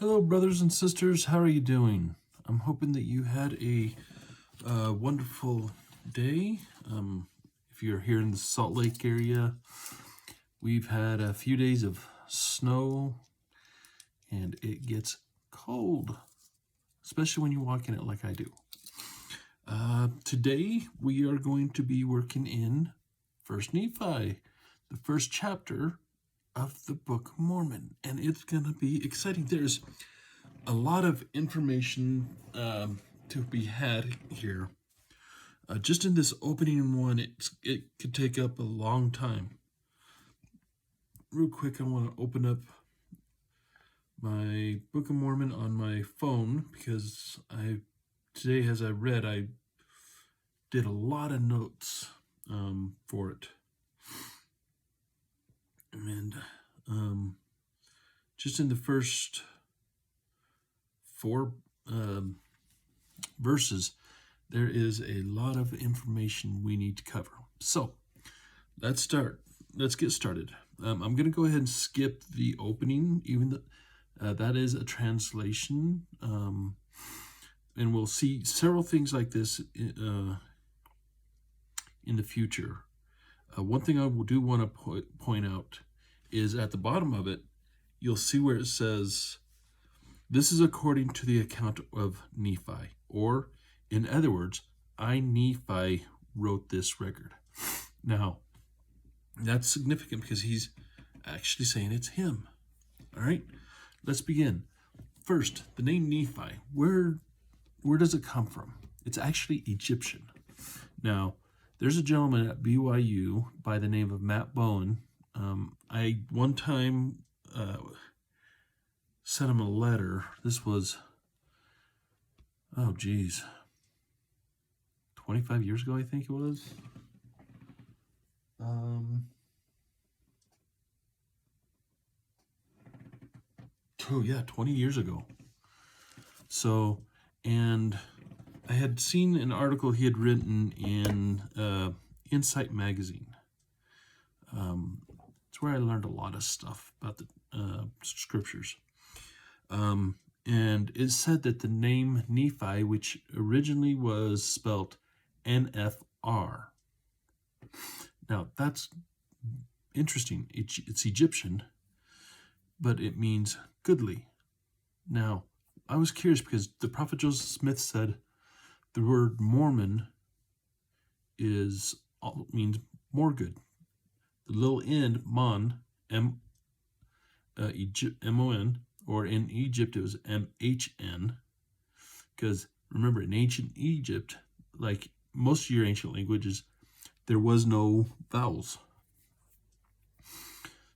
Hello, brothers and sisters. How are you doing? I'm hoping that you had a wonderful day. If you're here in the Salt Lake area, we've had a few days of snow and it gets cold, especially when you walk in it like I do. Today, we are going to be working in First Nephi, the first chapter of the Book of Mormon, and it's going to be exciting. There's a lot of information to be had here. Just in this opening one, it could take up a long time. Real quick, I want to open up my Book of Mormon on my phone because today, as I read, I did a lot of notes for it. And just in the first 4 verses, there is a lot of information we need to cover. So let's get started. I'm going to go ahead and skip the opening, even though that is a translation. And we'll see several things like this in the future. One thing I do want to point out is at the bottom of it, you'll see where it says, "This is according to the account of Nephi," or in other words, I, Nephi, wrote this record. Now, that's significant because he's actually saying it's him. All right, let's begin. First, the name Nephi. Where does it come from? It's actually Egyptian. Now, there's a gentleman at BYU by the name of Matt Bowen. I one time sent him a letter. This was, 25 years ago, I think it was. Oh yeah, 20 years ago. So, and I had seen an article he had written in Insight magazine. It's where I learned a lot of stuff about the scriptures. And it said that the name Nephi, which originally was spelt NFR. Now, that's interesting. It's Egyptian, but it means goodly. Now, I was curious because the prophet Joseph Smith said the word Mormon means more good. The little end, mon, M-O-N, or in Egypt it was M-H-N, because remember, in ancient Egypt, like most of your ancient languages, there was no vowels.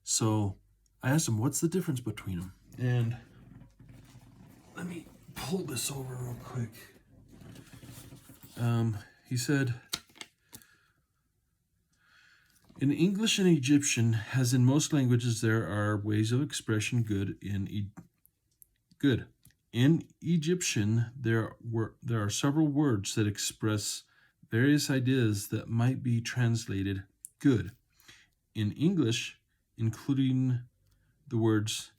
So I asked him, what's the difference between them? And let me pull this over real quick. He said, in English and Egyptian, as in most languages, there are ways of expression good. In Egyptian, there are several words that express various ideas that might be translated good. In English, including the words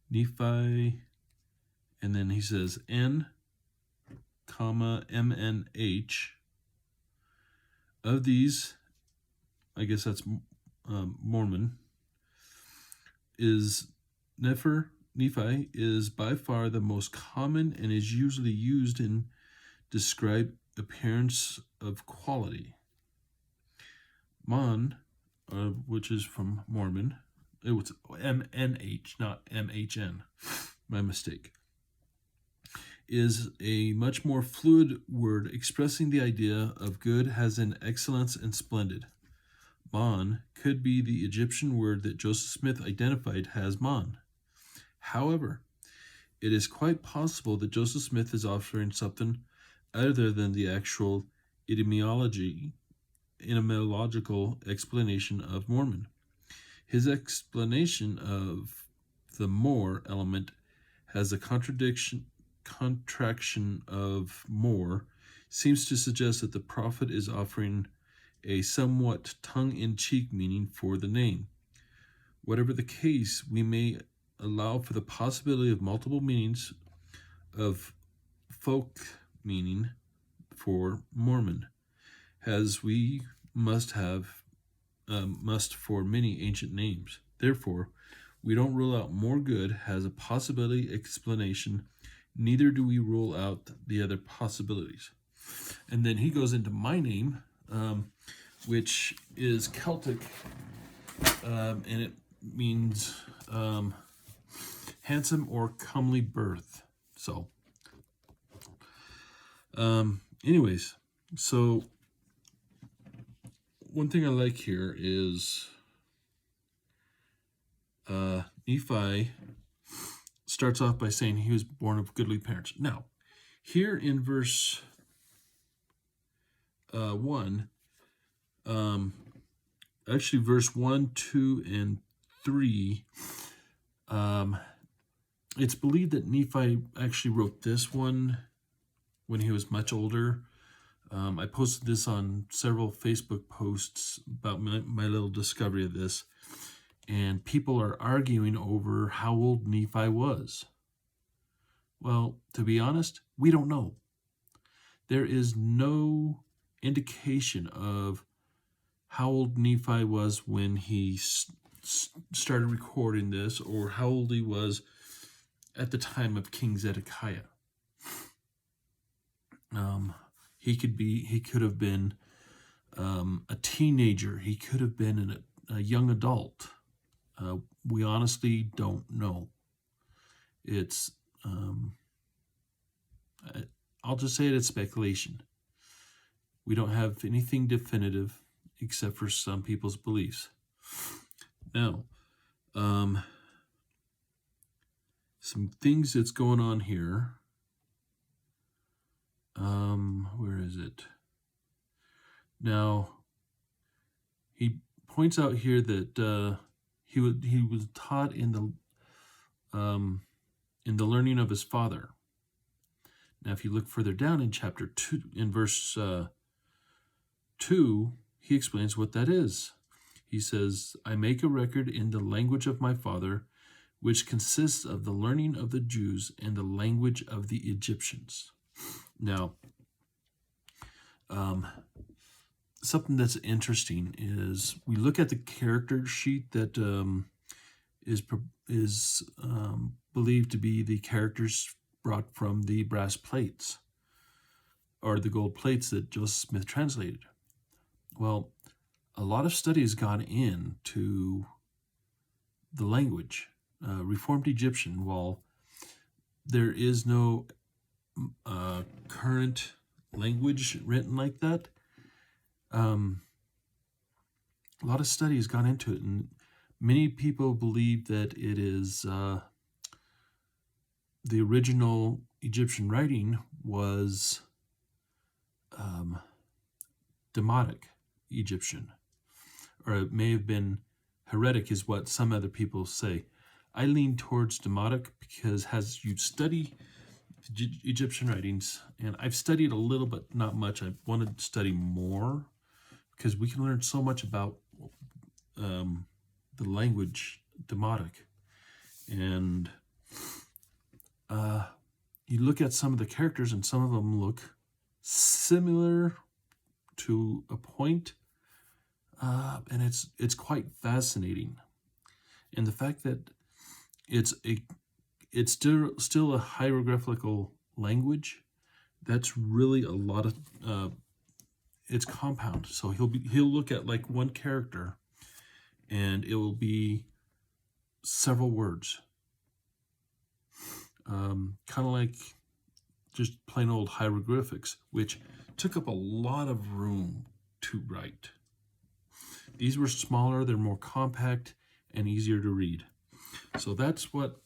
Nephi, and then he says N, MNH. Of these, I guess that's Mormon, is Nephi is by far the most common and is usually used in describe appearance of quality. Mon, which is from Mormon, it was MNH, not MHN, my mistake, is a much more fluid word expressing the idea of good as in excellence and splendid. Mon could be the Egyptian word that Joseph Smith identified as Mon. However, it is quite possible that Joseph Smith is offering something other than the actual etymological explanation of Mormon. His explanation of the more element has a contraction of more seems to suggest that the prophet is offering a somewhat tongue-in-cheek meaning for the name. Whatever the case, we may allow for the possibility of multiple meanings of folk meaning for Mormon, as we must for many ancient names. Therefore, we don't rule out more good as a possibility explanation, neither do we rule out the other possibilities. And then he goes into my name, which is Celtic, and it means handsome or comely birth. So, anyways, so one thing I like here is Nephi starts off by saying he was born of goodly parents. Now, here in verse 1, actually verse 1, 2, and 3, it's believed that Nephi actually wrote this one when he was much older. I posted this on several Facebook posts about my little discovery of this, and people are arguing over how old Nephi was. Well, to be honest, we don't know. There is no indication of how old Nephi was when he started recording this, or how old he was at the time of King Zedekiah. He could have been a teenager. He could have been a young adult. We honestly don't know. It's I'll just say it's speculation. We don't have anything definitive except for some people's beliefs. Now, some things that's going on here. Where is it? Now, he points out here that he was taught in the learning of his father. Now, if you look further down in chapter 2, in verse 2, he explains what that is. He says, "I make a record in the language of my father, which consists of the learning of the Jews and the language of the Egyptians." Now, something that's interesting is we look at the character sheet that is believed to be the characters brought from the brass plates or the gold plates that Joseph Smith translated. Well, a lot of study has gone into the language. Reformed Egyptian, while there is no current language written like that, a lot of study has gone into it, and many people believe that it is the original Egyptian writing was Demotic Egyptian, or it may have been heretic, is what some other people say. I lean towards Demotic because as you study Egyptian writings, and I've studied a little but not much. I want to study more because we can learn so much about the language Demotic. And you look at some of the characters, and some of them look similar to a point, and it's quite fascinating. And the fact that it's still a hieroglyphical language, that's really a lot of it's compound. So he'll look at like one character, and it will be several words, kind of like just plain old hieroglyphics, which took up a lot of room to write. These were smaller, they're more compact and easier to read. So that's what,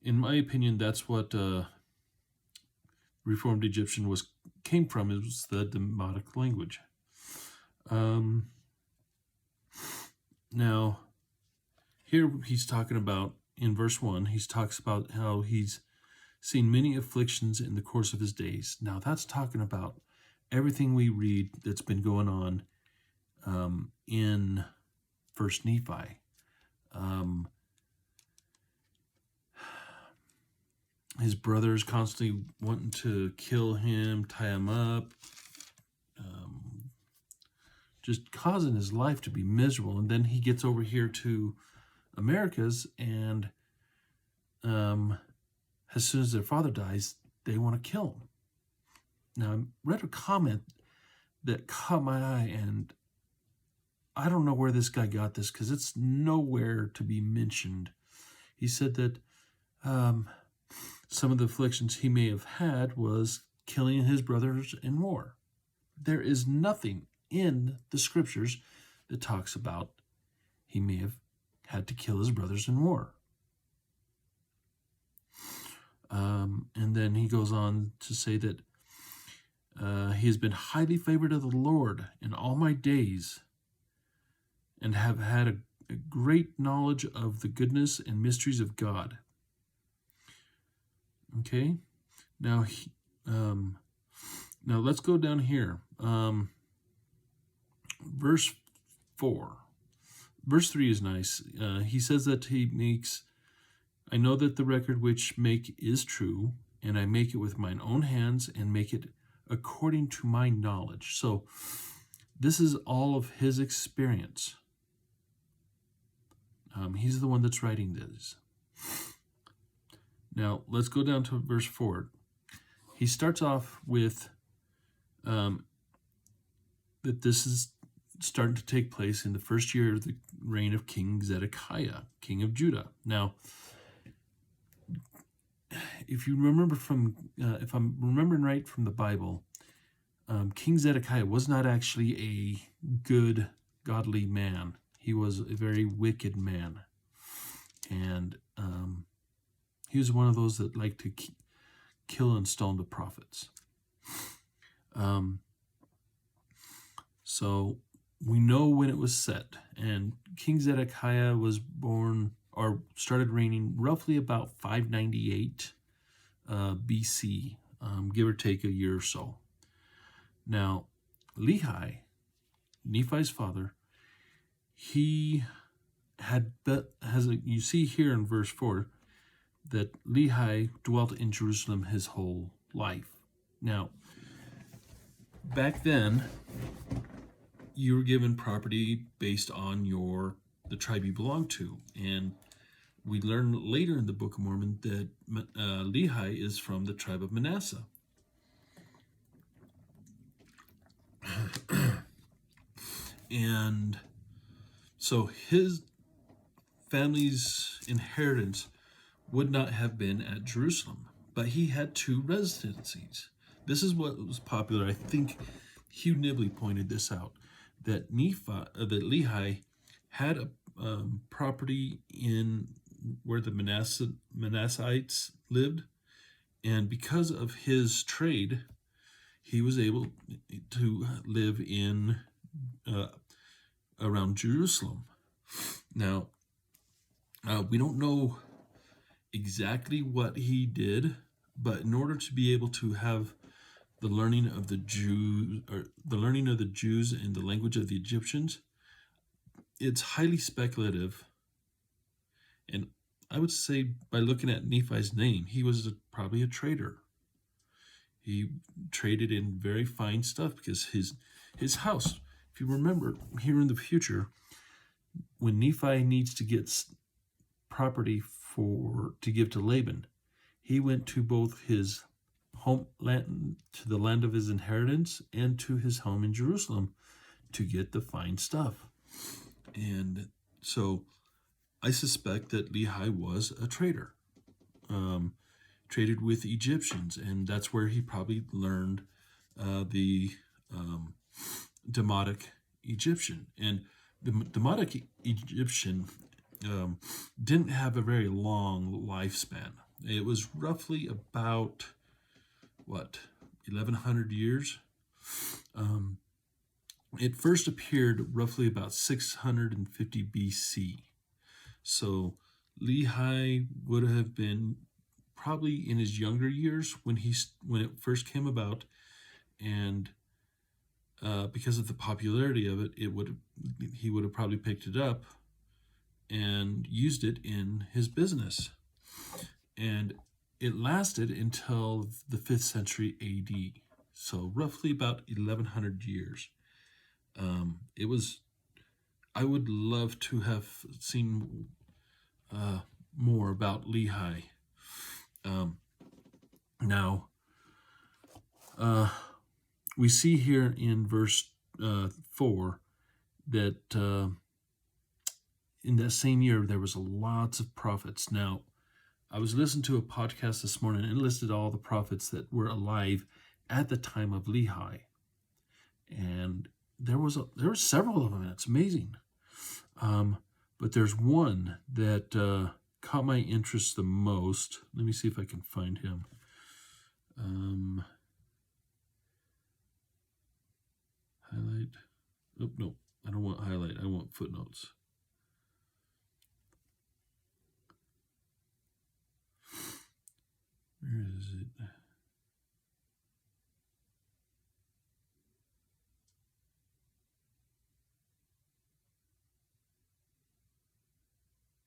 in my opinion, that's what Reformed Egyptian came from, is the Demotic language. Now, here he's talking about, in verse 1, he talks about how he's seen many afflictions in the course of his days. Now, that's talking about everything we read that's been going on in First Nephi. His brothers constantly wanting to kill him, tie him up, just causing his life to be miserable. And then he gets over here to Americas, and as soon as their father dies, they want to kill him. Now, I read a comment that caught my eye, and I don't know where this guy got this because it's nowhere to be mentioned. He said that some of the afflictions he may have had was killing his brothers in war. There is nothing in the scriptures that talks about he may have had to kill his brothers in war. And then he goes on to say that he has been highly favored of the Lord in all my days, and have had a great knowledge of the goodness and mysteries of God. Okay, now now let's go down here. Verse 4. Verse 3 is nice. He says that he makes, I know that the record which make is true, and I make it with mine own hands, and make it according to my knowledge. So this is all of his experience. He's the one that's writing this. Now, let's go down to verse 4. He starts off with that this is starting to take place in the first year of the reign of King Zedekiah, king of Judah. Now, if you remember from, if I'm remembering right from the Bible, King Zedekiah was not actually a good, godly man. He was a very wicked man. And he was one of those that liked to kill and stone the prophets. So we know when it was set. And King Zedekiah was born or started reigning roughly about 598 BC, give or take a year or so. Now, Lehi, Nephi's father, he had, you see here in verse 4, that Lehi dwelt in Jerusalem his whole life. Now, back then, you were given property based on the tribe you belonged to. And we learn later in the Book of Mormon that Lehi is from the tribe of Manasseh. And so his family's inheritance would not have been at Jerusalem, but he had two residencies. This is what was popular. I think Hugh Nibley pointed this out, that Lehi had a property in where the Manassites lived, and because of his trade, he was able to live in around Jerusalem. Now, we don't know exactly what he did, but in order to be able to have the learning of the Jews and the language of the Egyptians, it's highly speculative. And I would say, by looking at Nephi's name, he was probably a trader. He traded in very fine stuff, because his house, if you remember, here in the future, when Nephi needs to get property to give to Laban, he went to both his homeland, to the land of his inheritance, and to his home in Jerusalem to get the fine stuff. And so I suspect that Lehi was a trader, traded with Egyptians, and that's where he probably learned the Demotic Egyptian. And the Demotic Egyptian didn't have a very long lifespan. It was roughly about, 1,100 years? It first appeared roughly about 650 BC. So Lehi would have been probably in his younger years when it first came about, and because of the popularity of it, he would have probably picked it up and used it in his business. And it lasted until the 5th century AD, so roughly about 1100 years. It was, I would love to have seen more about Lehi. Now, we see here in verse 4 that in that same year there was lots of prophets. Now, I was listening to a podcast this morning and it listed all the prophets that were alive at the time of Lehi, and there were several of them. It's amazing. But there's one that caught my interest the most. Let me see if I can find him. Highlight. Oh, no, I don't want highlight. I want footnotes. Where is it?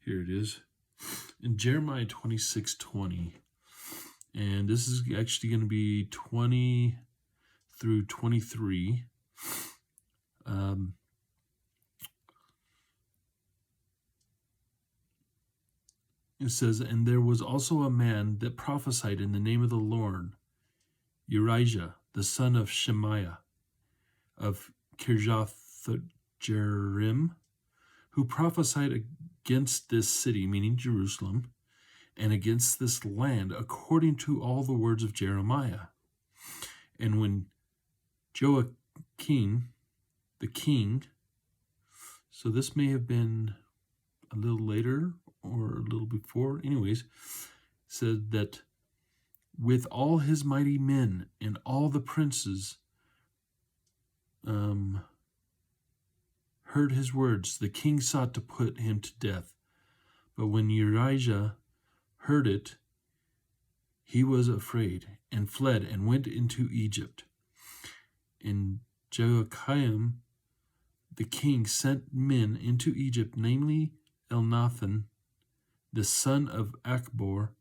Here it is. In Jeremiah 26:20. And this is actually going to be 20 through 23. It says, "And there was also a man that prophesied in the name of the Lord, Urijah, the son of Shemaiah, of Kirjath-jearim, who prophesied against this city," meaning Jerusalem, "and against this land, according to all the words of Jeremiah. And when Joachim, the king," so this may have been a little later or a little before, anyways, said that with all his mighty men and all the princes heard his words, the king sought to put him to death. But when Urijah heard it, he was afraid and fled and went into Egypt. And Joachim, the king, sent men into Egypt, namely Elnathan, the son of Achbor,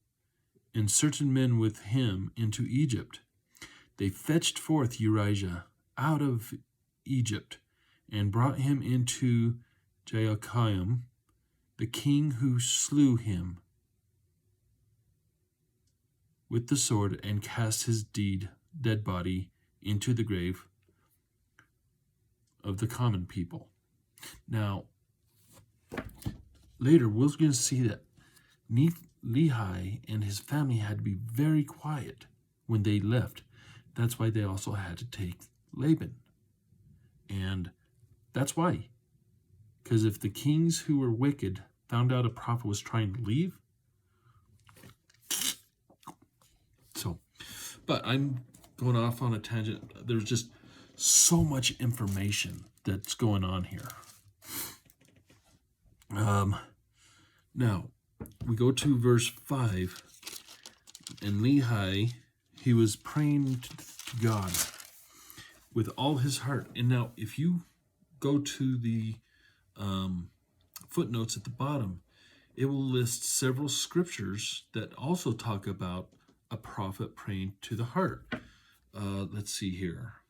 and certain men with him into Egypt. They fetched forth Urijah out of Egypt and brought him into Joachim, the king, who slew him with the sword and cast his dead body into the grave of the common people. Now, later we're going to see that Lehi and his family had to be very quiet when they left. That's why they also had to take Laban. And that's why. Because if the kings who were wicked found out a prophet was trying to leave, but I'm going off on a tangent. There's just so much information that's going on here. Now, we go to verse 5, and Lehi, he was praying to God with all his heart. And now, if you go to the footnotes at the bottom, it will list several scriptures that also talk about a prophet praying to the heart. Let's see here.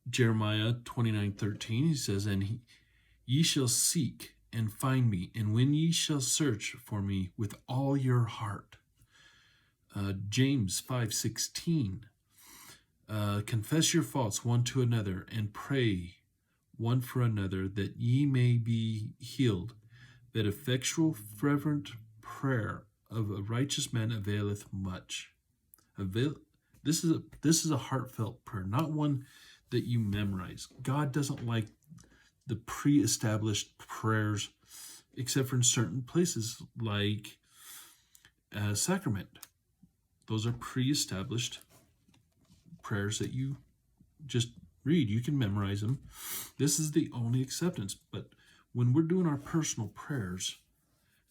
Jeremiah 29:13, he says, "And ye shall seek and find me, and when ye shall search for me with all your heart." James 5:16, "Confess your faults one to another, and pray one for another, that ye may be healed. That effectual fervent prayer of a righteous man availeth much." This is a heartfelt prayer, not one that you memorize. God doesn't like the pre-established prayers, except for in certain places like sacrament. Those are pre-established prayers that you just read. You can memorize them. This is the only acceptance. But when we're doing our personal prayers,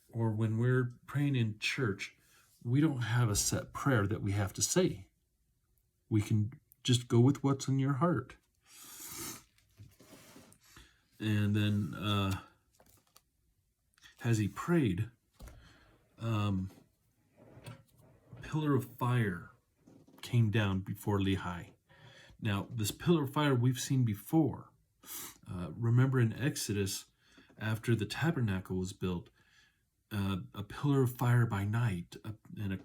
or when we're praying in church, we don't have a set prayer that we have to say. We can just go with what's in your heart. And then as he prayed, a pillar of fire came down before Lehi. Now, this pillar of fire we've seen before. Remember in Exodus, after the tabernacle was built, a pillar of fire by night and a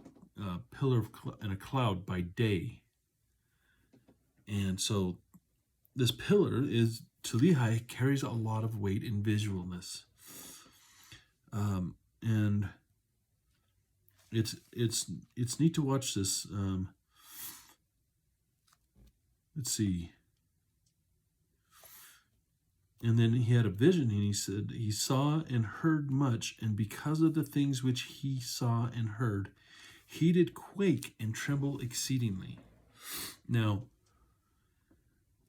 pillar and a cloud by day. And so this pillar is, to Lehi, carries a lot of weight and visualness. And it's neat to watch this. Let's see. And then he had a vision, and he said, he saw and heard much, and because of the things which he saw and heard, he did quake and tremble exceedingly. Now,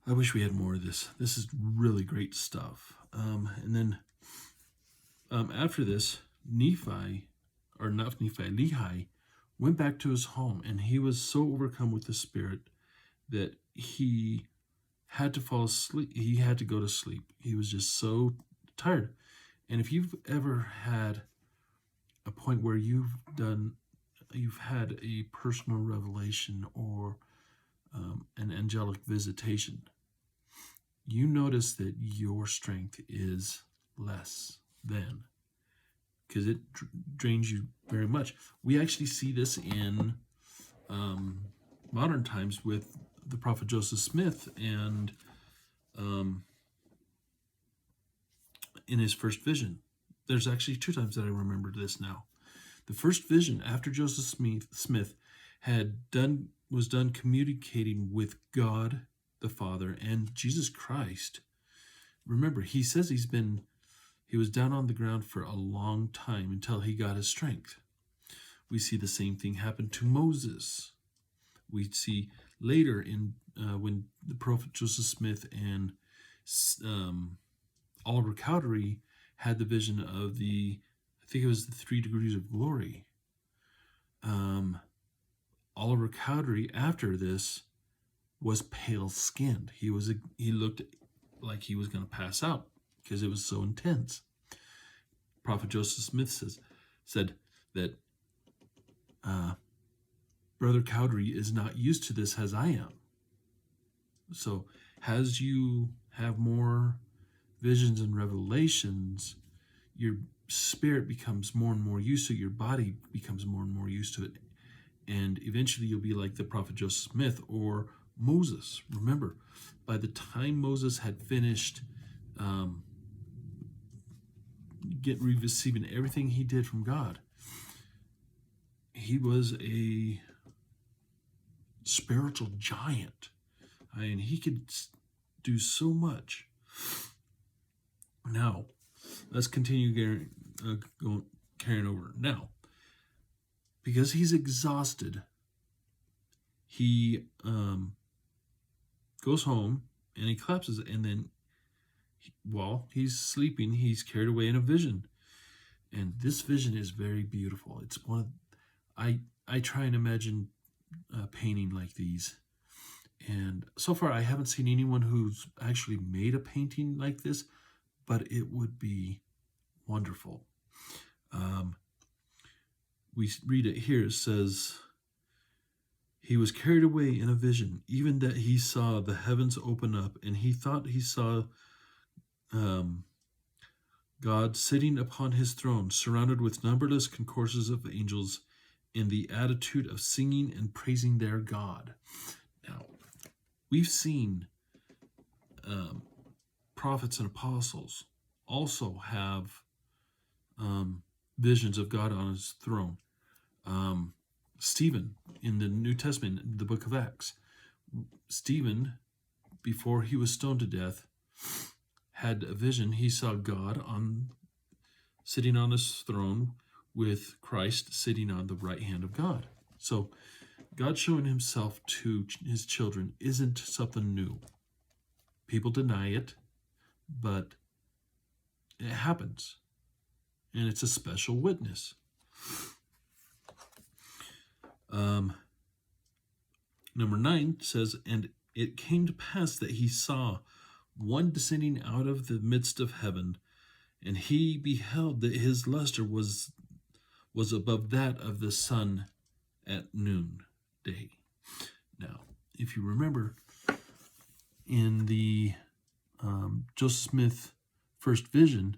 I wish we had more of this. This is really great stuff. And then after this, Lehi went back to his home, and he was so overcome with the Spirit that he had to fall asleep. He had to go to sleep. He was just so tired. And if you've ever had a point where you've had a personal revelation or an angelic visitation, you notice that your strength is less than, because it drains you very much. We actually see this in modern times with the prophet Joseph Smith, and in his first vision. There's actually 2 times that I remember this now. The first vision, after Joseph Smith was done communicating with God the Father and Jesus Christ. Remember, he says he was down on the ground for a long time until he got his strength. We see the same thing happen to Moses. We see later in when the prophet Joseph Smith and Oliver Cowdery had the vision of I think it was the 3 degrees of glory. Oliver Cowdery, after this, was pale-skinned. He looked like he was going to pass out because it was so intense. Prophet Joseph Smith said that Brother Cowdery is not used to this as I am. So as you have more visions and revelations, your spirit becomes more and more used to it. Your body becomes more and more used to it. And eventually you'll be like the prophet Joseph Smith or Moses. Remember, by the time Moses had finished receiving everything he did from God, he was a spiritual giant. And he could do so much. Now, let's continue carrying over. Now, because he's exhausted, he goes home and he collapses. And then while he's sleeping, he's carried away in a vision. And this vision is very beautiful. It's I try and imagine painting like these. And so far, I haven't seen anyone who's actually made a painting like this, but it would be wonderful. We read it here. It says, he was carried away in a vision, even that he saw the heavens open up, and he thought he saw God sitting upon his throne, surrounded with numberless concourses of angels in the attitude of singing and praising their God. Now, we've seen prophets and apostles also have visions of God on his throne. Stephen, in the New Testament, in the book of Acts, Stephen, before he was stoned to death, had a vision. He saw God sitting on his throne with Christ sitting on the right hand of God. So God showing himself to his children isn't something new. People deny it, but it happens. And it's a special witness. Number 9 says, and it came to pass that he saw one descending out of the midst of heaven, and he beheld that his luster was above that of the sun at noonday. Now, if you remember, in the Joseph Smith first vision,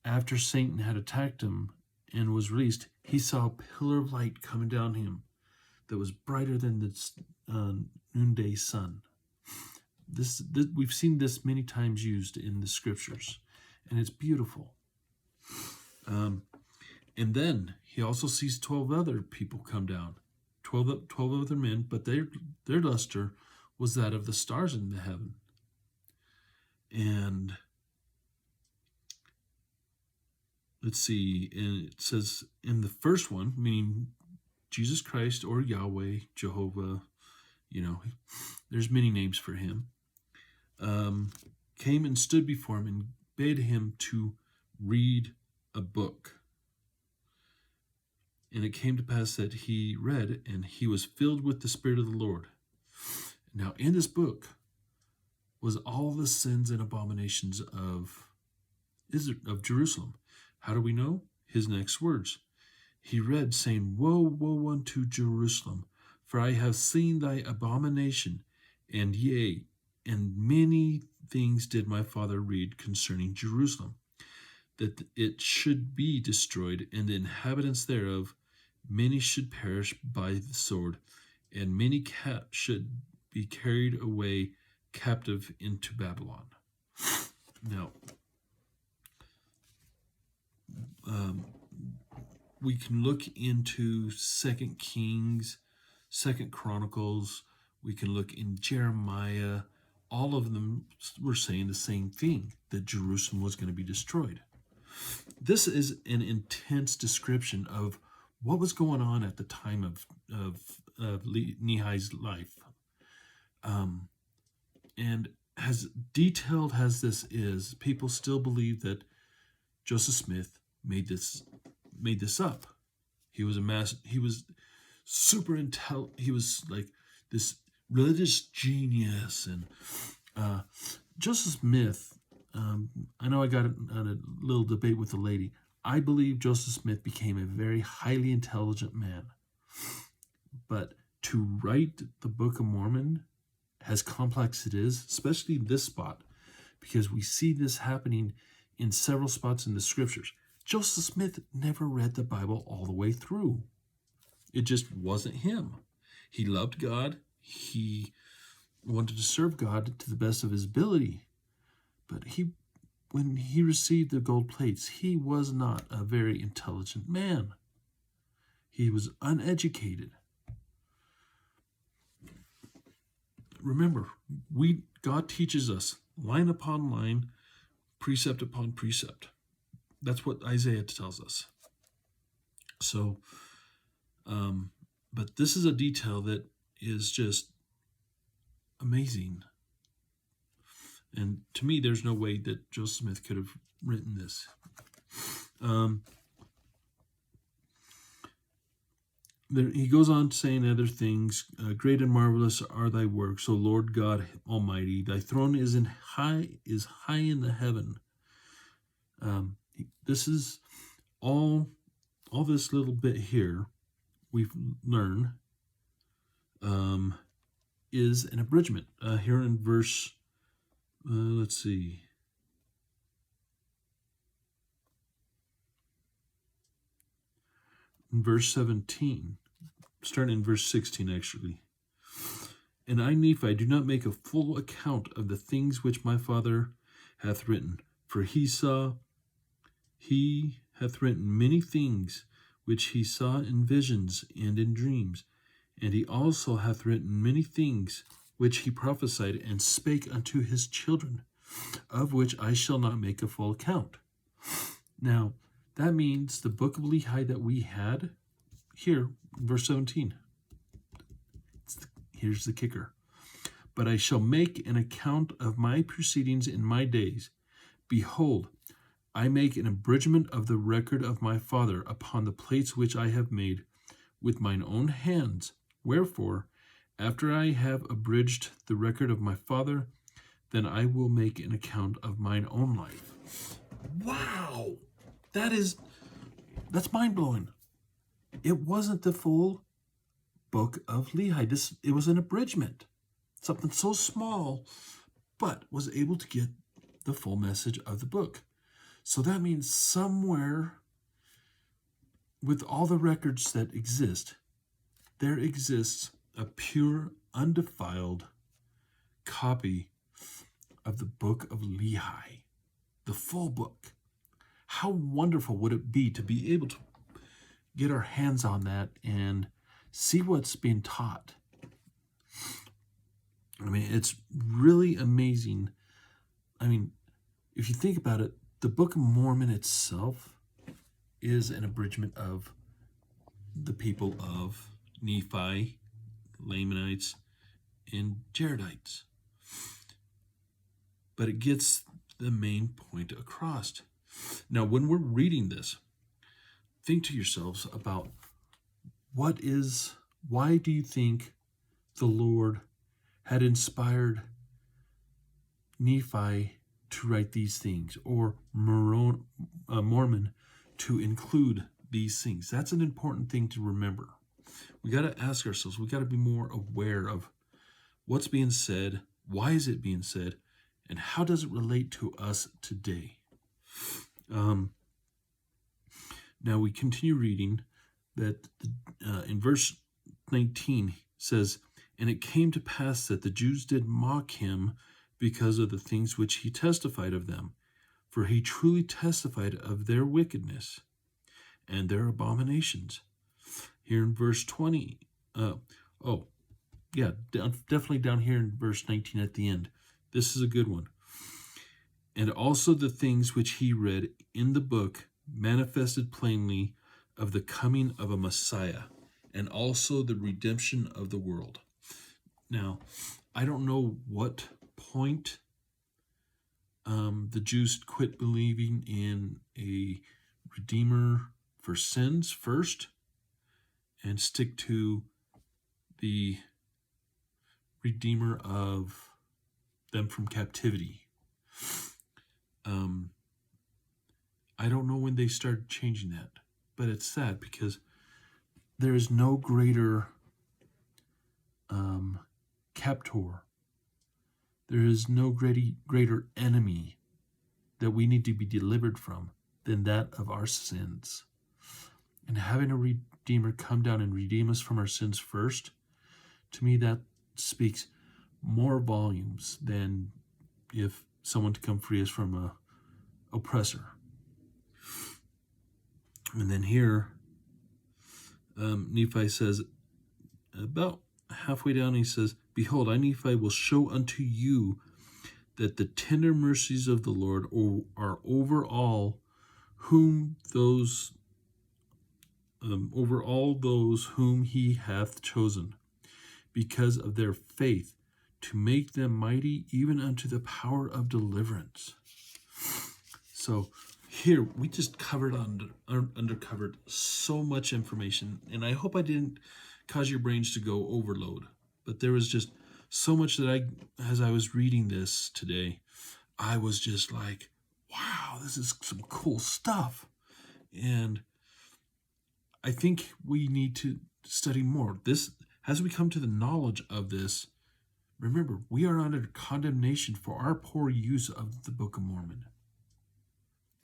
after Satan had attacked him and was released, he saw a pillar of light coming down him that was brighter than the noonday sun. This we've seen this many times used in the scriptures, and it's beautiful. And then he also sees 12 other people come down, 12 other men, but their luster was that of the stars in the heaven. And let's see, and it says in the first one, meaning Jesus Christ or Yahweh, Jehovah, there's many names for him, came and stood before him and bade him to read a book. And it came to pass that he read, and he was filled with the Spirit of the Lord. Now, in this book was all the sins and abominations of Jerusalem. How do we know? His next words. He read, saying, Woe, woe unto Jerusalem, for I have seen thy abomination, and yea, and many things did my father read concerning Jerusalem, that it should be destroyed, and the inhabitants thereof, many should perish by the sword, and many should be carried away captive into Babylon. Now, we can look into 2 Kings, 2 Chronicles, we can look in Jeremiah. All of them were saying the same thing, that Jerusalem was going to be destroyed. This is an intense description of what was going on at the time of Nephi's life. And as detailed as this is, people still believe that Joseph Smith made this up. He was he was super intelligent. He was like this religious genius. And Joseph Smith, I know I got in a little debate with a lady. I believe Joseph Smith became a very highly intelligent man. But to write the Book of Mormon, as complex it is, especially this spot, because we see this happening in several spots in the scriptures. Joseph Smith never read the Bible all the way through. It just wasn't him. He loved God. He wanted to serve God to the best of his ability. But when he received the gold plates, he was not a very intelligent man. He was uneducated. Remember, God teaches us line upon line, precept upon precept. That's what Isaiah tells us. So, but this is a detail that is just amazing. And to me, there's no way that Joseph Smith could have written this. He goes on saying other things. Great and marvelous are thy works, O Lord God Almighty. Thy throne is high in the heaven. This is all this little bit here we've learned is an abridgment. Here in verse, let's see. In verse 17, starting in verse 16 actually. And I, Nephi, do not make a full account of the things which my father hath written, for he hath written many things which he saw in visions and in dreams, and he also hath written many things which he prophesied and spake unto his children, of which I shall not make a full account. Now, that means the book of Lehi that we had here, verse 17. Here's the kicker. But I shall make an account of my proceedings in my days. Behold, I make an abridgment of the record of my father upon the plates which I have made with mine own hands. Wherefore, after I have abridged the record of my father, then I will make an account of mine own life. Wow! That's mind-blowing. It wasn't the full book of Lehi. It was an abridgment. Something so small, but was able to get the full message of the book. So that means somewhere with all the records that exist, there exists a pure, undefiled copy of the book of Lehi, the full book. How wonderful would it be to be able to get our hands on that and see what's being taught? I mean, it's really amazing. I mean, if you think about it, the Book of Mormon itself is an abridgment of the people of Nephi, Lamanites, and Jaredites. But it gets the main point across. Now, when we're reading this, think to yourselves about why do you think the Lord had inspired Nephi to write these things, or Mormon to include these things? That's an important thing to remember. We got to ask ourselves, we got to be more aware of what's being said, why is it being said, and how does it relate to us today? Now we continue reading that in verse 19 says, "And it came to pass that the Jews did mock him because of the things which he testified of them, for he truly testified of their wickedness and their abominations." Here in verse 20, definitely down here in verse 19 at the end. This is a good one. "And also the things which he read in the book manifested plainly of the coming of a Messiah, and also the redemption of the world." Now, I don't know what point the Jews quit believing in a Redeemer for sins first and stick to the Redeemer of them from captivity. I don't know when they started changing that, but it's sad because there is no greater captor. There is no greater enemy that we need to be delivered from than that of our sins. And having a Redeemer come down and redeem us from our sins first, to me that speaks more volumes than if someone to come free us from a oppressor. And then here, Nephi says, about halfway down, he says, "Behold, I, Nephi, will show unto you that the tender mercies of the Lord are over all those whom he hath chosen, because of their faith, to make them mighty even unto the power of deliverance." So here we just undercovered so much information, and I hope I didn't cause your brains to go overload. But there was just so much that as I was reading this today, I was just like, wow, this is some cool stuff. And I think we need to study more. As we come to the knowledge of this, remember, we are under condemnation for our poor use of the Book of Mormon.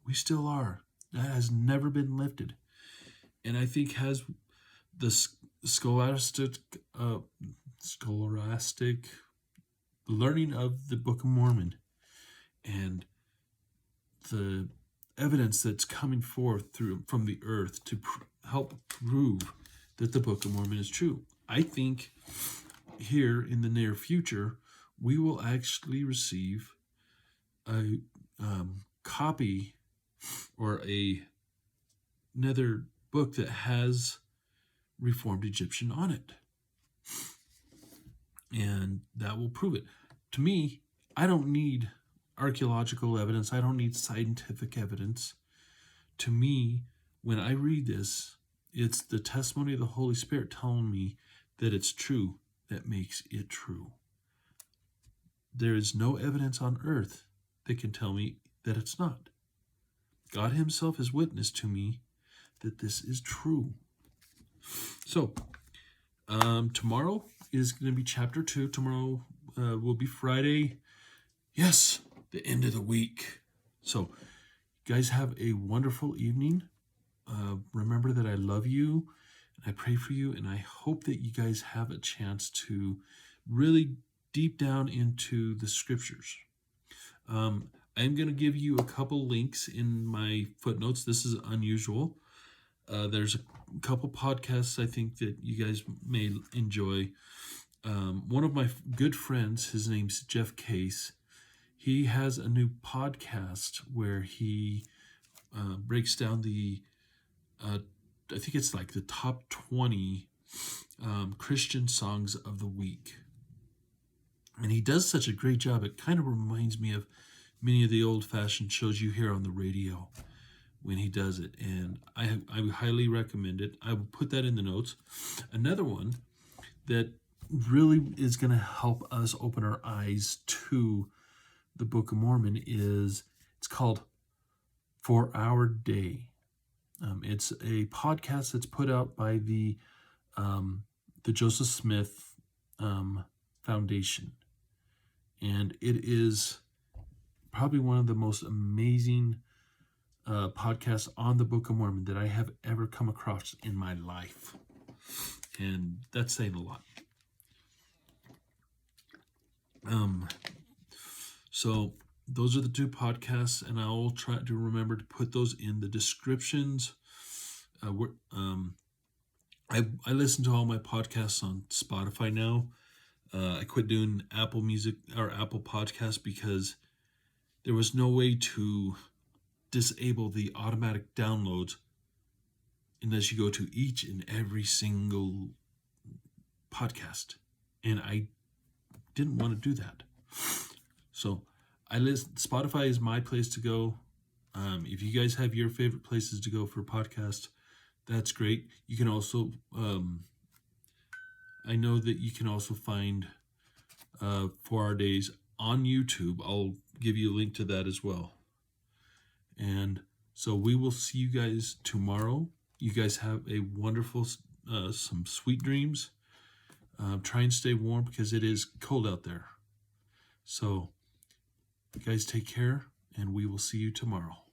We still are. That has never been lifted. And I think as the scholastic learning of the Book of Mormon and the evidence that's coming forth from the earth to help prove that the Book of Mormon is true, I think here in the near future we will actually receive a copy or another book that has Reformed Egyptian on it, and that will prove it. To me, I don't need archaeological evidence. I don't need scientific evidence. To me, when I read this, it's the testimony of the Holy Spirit telling me that it's true that makes it true. There is no evidence on earth that can tell me that it's not. God himself is witness to me that this is true. So, tomorrow is going to be chapter 2. Tomorrow will be Friday. Yes, the end of the week. So, you guys have a wonderful evening. Remember that I love you, and I pray for you, and I hope that you guys have a chance to really deep down into the scriptures. I'm going to give you a couple links in my footnotes. This is unusual. There's a couple podcasts I think that you guys may enjoy. One of my good friends, his name's Jeff Case. He has a new podcast where he breaks down the, I think it's like the top 20 Christian songs of the week. And he does such a great job. It kind of reminds me of many of the old-fashioned shows you hear on the radio when he does it. And I highly recommend it. I will put that in the notes. Another one that really is going to help us open our eyes to the Book of Mormon it's called For Our Day. It's a podcast that's put out by the Joseph Smith Foundation. And it is probably one of the most amazing podcasts on the Book of Mormon that I have ever come across in my life. And that's saying a lot. So those are the two podcasts, and I will try to remember to put those in the descriptions. I listen to all my podcasts on Spotify now. I quit doing Apple Music or Apple Podcasts because there was no way to disable the automatic downloads unless you go to each and every single podcast. And I didn't want to do that. So Spotify is my place to go. If you guys have your favorite places to go for podcasts, that's great. You can also, I know that you can also find 4 Our Days on YouTube. I'll give you a link to that as well. And so we will see you guys tomorrow. You guys have a wonderful, some sweet dreams. Try and stay warm because it is cold out there. So, you guys take care, and we will see you tomorrow.